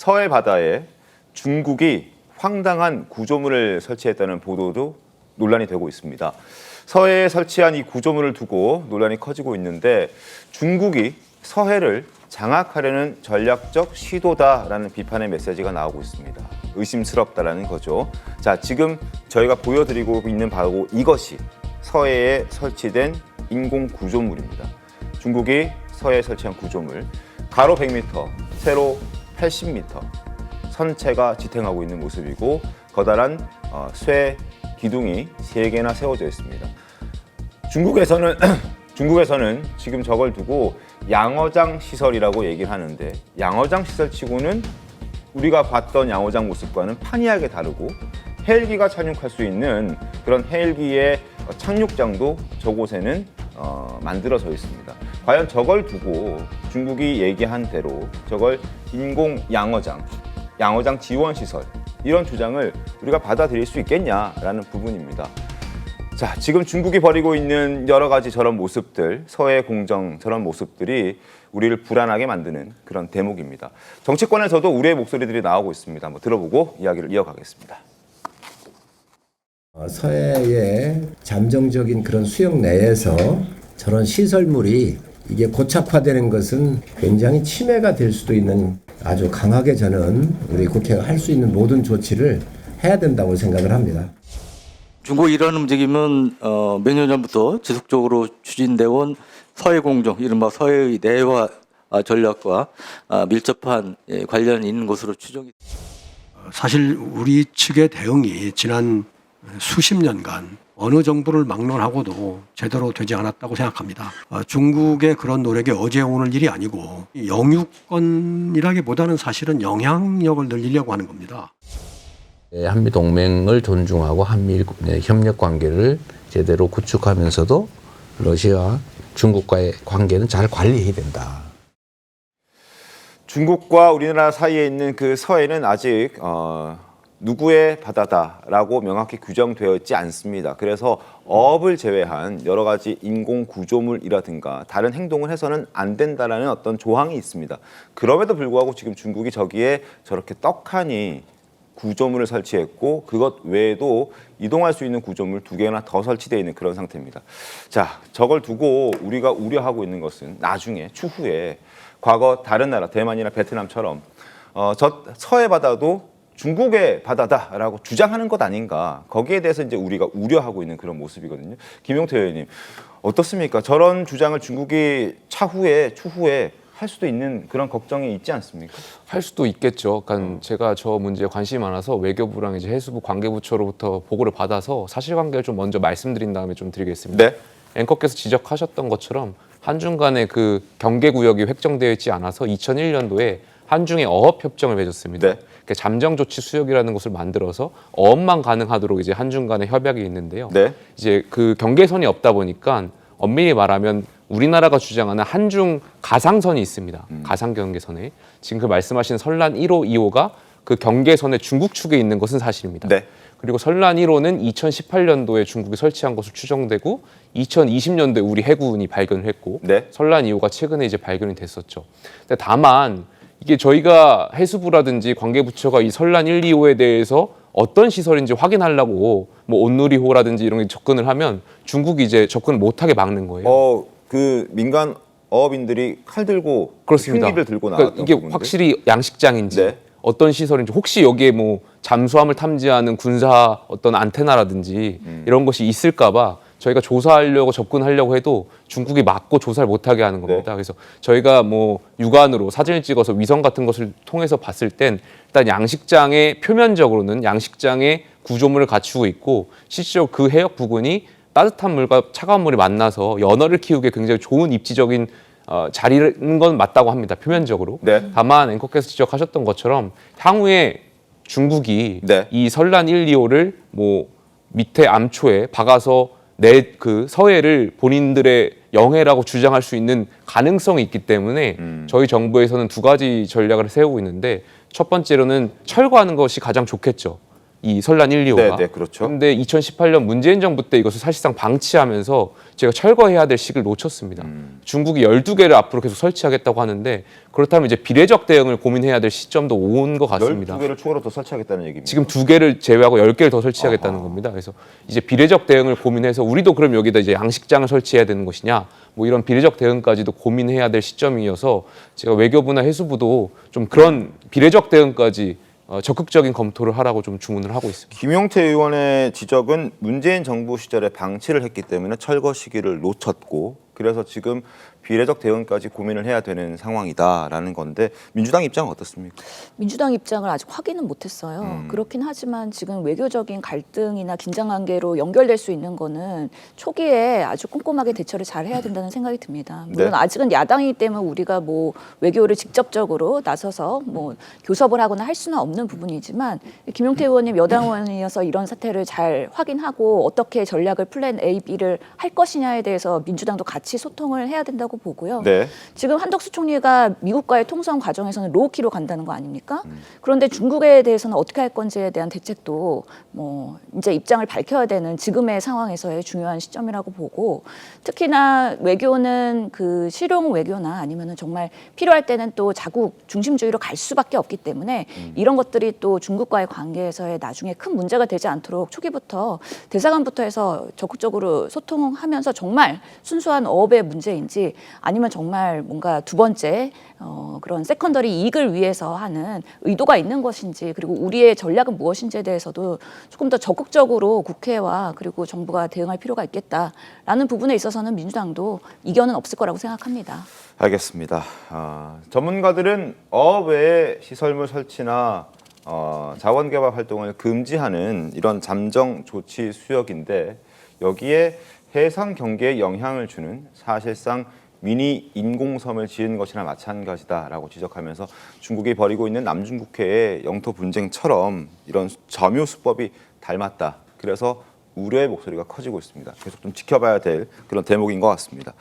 서해 바다에 중국이 황당한 구조물을 설치했다는 보도도 논란이 되고 있습니다. 서해에 설치한 이 구조물을 두고 논란이 커지고 있는데 중국이 서해를 장악하려는 전략적 시도다라는 비판의 메시지가 나오고 있습니다. 의심스럽다라는 거죠. 자, 지금 저희가 보여드리고 있는 바로 이것이 서해에 설치된 인공 구조물입니다. 중국이 서해에 설치한 구조물, 가로 100m, 세로 80m, 선체가 지탱하고 있는 모습이고 커다란 쇠 기둥이 3개나 세워져 있습니다. 중국에서는 지금 저걸 두고 양어장 시설이라고 얘기를 하는데 양어장 시설치고는 우리가 봤던 양어장 모습과는 판이하게 다르고 헬기가 착륙할 수 있는 그런 헬기의 착륙장도 저곳에는 만들어져 있습니다. 과연 저걸 두고 중국이 얘기한 대로 저걸 인공 양어장 지원 시설 이런 주장을 우리가 받아들일 수 있겠냐라는 부분입니다. 자, 지금 중국이 벌이고 있는 여러 가지 저런 모습들, 서해 공정 저런 모습들이 우리를 불안하게 만드는 그런 대목입니다. 정치권에서도 우려의 목소리들이 나오고 있습니다. 한번 들어보고 이야기를 이어가겠습니다. 서해의 잠정적인 그런 수역 내에서 저런 시설물이 이게 고착화되는 것은 굉장히 침해가 될 수도 있는 아주 강하게 저는 우리 국회가 할 수 있는 모든 조치를 해야 된다고 생각을 합니다. 중국이 이런 움직임은 몇 년 전부터 지속적으로 추진되어 온 서해 공정, 이른바 서해의 내화 전략과 밀접한 관련이 있는 것으로 추정이. 사실 우리 측의 대응이 지난 수십 년간 어느 정부를 막론하고도 제대로 되지 않았다고 생각합니다. 중국의 그런 노력이 어제 오늘 일이 아니고 영유권이라기보다는 사실은 영향력을 늘리려고 하는 겁니다. 한미 동맹을 존중하고 한미 협력 관계를 제대로 구축하면서도 러시아와 중국과의 관계는 잘 관리해야 된다. 중국과 우리나라 사이에 있는 그 서해는 아직 누구의 바다다라고 명확히 규정되어 있지 않습니다. 그래서 어업을 제외한 여러 가지 인공 구조물이라든가 다른 행동을 해서는 안 된다라는 어떤 조항이 있습니다. 그럼에도 불구하고 지금 중국이 저기에 저렇게 떡하니 구조물을 설치했고 그것 외에도 이동할 수 있는 구조물 2개나 더 설치되어 있는 그런 상태입니다. 자, 저걸 두고 우리가 우려하고 있는 것은 나중에 추후에 과거 다른 나라 대만이나 베트남처럼 저 서해 바다도 중국의 바다다라고 주장하는 것 아닌가. 거기에 대해서 이제 우리가 우려하고 있는 그런 모습이거든요. 김용태 의원님 어떻습니까? 저런 주장을 중국이 추후에 할 수도 있는 그런 걱정이 있지 않습니까? 할 수도 있겠죠. 그러니까 제가 저 문제에 관심이 많아서 외교부랑 이제 해수부 관계부처로부터 보고를 받아서 사실관계를 좀 먼저 말씀드린 다음에 좀 드리겠습니다. 네. 앵커께서 지적하셨던 것처럼 한중 간의 그 경계구역이 획정되어 있지 않아서 2001년도에 한중의 어업협정을 맺었습니다. 네. 그러니까 잠정조치 수역이라는 것을 만들어서 어업만 가능하도록 이제 한중 간의 협약이 있는데요. 네. 이제 그 경계선이 없다 보니까 엄밀히 말하면 우리나라가 주장하는 한중 가상선이 있습니다. 가상 경계선에 지금 그 말씀하신 설란 1호, 2호가 그 경계선의 중국 축에 있는 것은 사실입니다. 네. 그리고 설란 1호는 2018년도에 중국이 설치한 것으로 추정되고 2020년도에 우리 해군이 발견을 했고 네. 설란 2호가 최근에 이제 발견이 됐었죠. 근데 다만 이게 저희가 해수부라든지 관계부처가 이 설란 1, 2호에 대해서 어떤 시설인지 확인하려고 뭐 온누리호라든지 이런 게 접근을 하면 중국이 이제 접근을 못하게 막는 거예요. 그 민간 어업인들이 칼 들고 그렇습니다. 흉기를 들고 나왔던 그러니까 이게 부분들? 확실히 양식장인지 네. 어떤 시설인지 혹시 여기에 뭐 잠수함을 탐지하는 군사 어떤 안테나라든지 이런 것이 있을까-봐 저희가 조사하려고 접근하려고 해도 중국이 막고 조사를 못하게 하는 겁니다. 네. 그래서 저희가 뭐 육안으로 사진을 찍어서 위성 같은 것을 통해서 봤을 땐 일단 양식장의 표면적으로는 양식장의 구조물을 갖추고 있고 실제로 그 해역 부근이 따뜻한 물과 차가운 물이 만나서 연어를 키우기에 굉장히 좋은 입지적인 자리인 건 맞다고 합니다. 표면적으로. 네. 다만 앵커께서 지적하셨던 것처럼 향후에 중국이 네. 이 설란 1, 2호를 뭐 밑에 암초에 박아서 그 서해를 본인들의 영해라고 주장할 수 있는 가능성이 있기 때문에 저희 정부에서는 2가지 전략을 세우고 있는데 첫 번째로는 철거하는 것이 가장 좋겠죠. 이 설란 1, 2호가. 네, 네, 그렇죠. 그런데 2018년 문재인 정부 때 이것을 사실상 방치하면서 제가 철거해야 될 시기를 놓쳤습니다. 중국이 12개를 앞으로 계속 설치하겠다고 하는데 그렇다면 이제 비례적 대응을 고민해야 될 시점도 온 것 같습니다. 12개를 추가로 더 설치하겠다는 얘기입니다. 지금 2개를 제외하고 10개를 더 설치하겠다는 겁니다. 그래서 이제 비례적 대응을 고민해서 우리도 그럼 여기다 이제 양식장을 설치해야 되는 것이냐, 뭐 이런 비례적 대응까지도 고민해야 될 시점이어서 제가 외교부나 해수부도 좀 그런 비례적 대응까지 적극적인 검토를 하라고 좀 주문을 하고 있습니다. 김용태 의원의 지적은 문재인 정부 시절에 방치를 했기 때문에 철거 시기를 놓쳤고 그래서 지금 비례적 대응까지 고민을 해야 되는 상황이다라는 건데 민주당 입장은 어떻습니까? 민주당 입장을 아직 확인은 못했어요. 그렇긴 하지만 지금 외교적인 갈등이나 긴장 관계로 연결될 수 있는 거는 초기에 아주 꼼꼼하게 대처를 잘 해야 된다는 생각이 듭니다. 물론 네. 아직은 야당이기 때문에 우리가 뭐 외교를 직접적으로 나서서 뭐 교섭을 하거나 할 수는 없는 부분이지만 김용태 의원님 여당 의원이어서 이런 사태를 잘 확인하고 어떻게 전략을 플랜 A, B를 할 것이냐에 대해서 민주당도 같이 소통을 해야 된다고 보고요. 네. 지금 한덕수 총리가 미국과의 통성 과정에서는 로우키로 간다는 거 아닙니까? 그런데 중국에 대해서는 어떻게 할 건지에 대한 대책도 뭐 이제 입장을 밝혀야 되는 지금의 상황에서의 중요한 시점이라고 보고 특히나 외교는 그 실용 외교나 아니면은 정말 필요할 때는 또 자국 중심주의로 갈 수밖에 없기 때문에 이런 것들이 또 중국과의 관계에서의 나중에 큰 문제가 되지 않도록 초기부터 대사관부터 해서 적극적으로 소통하면서 정말 순수한 어업의 문제인지 아니면 정말 뭔가 두 번째 그런 세컨더리 이익을 위해서 하는 의도가 있는 것인지 그리고 우리의 전략은 무엇인지에 대해서도 조금 더 적극적으로 국회와 그리고 정부가 대응할 필요가 있겠다라는 부분에 있어서는 민주당도 이견은 없을 거라고 생각합니다. 알겠습니다. 전문가들은 어업 외에 시설물 설치나 자원개발 활동을 금지하는 이런 잠정 조치 수역인데 여기에 해상 경계에 영향을 주는 사실상 미니 인공섬을 지은 것이나 마찬가지다라고 지적하면서 중국이 벌이고 있는 남중국해의 영토 분쟁처럼 이런 점유 수법이 닮았다. 그래서 우려의 목소리가 커지고 있습니다. 계속 좀 지켜봐야 될 그런 대목인 것 같습니다.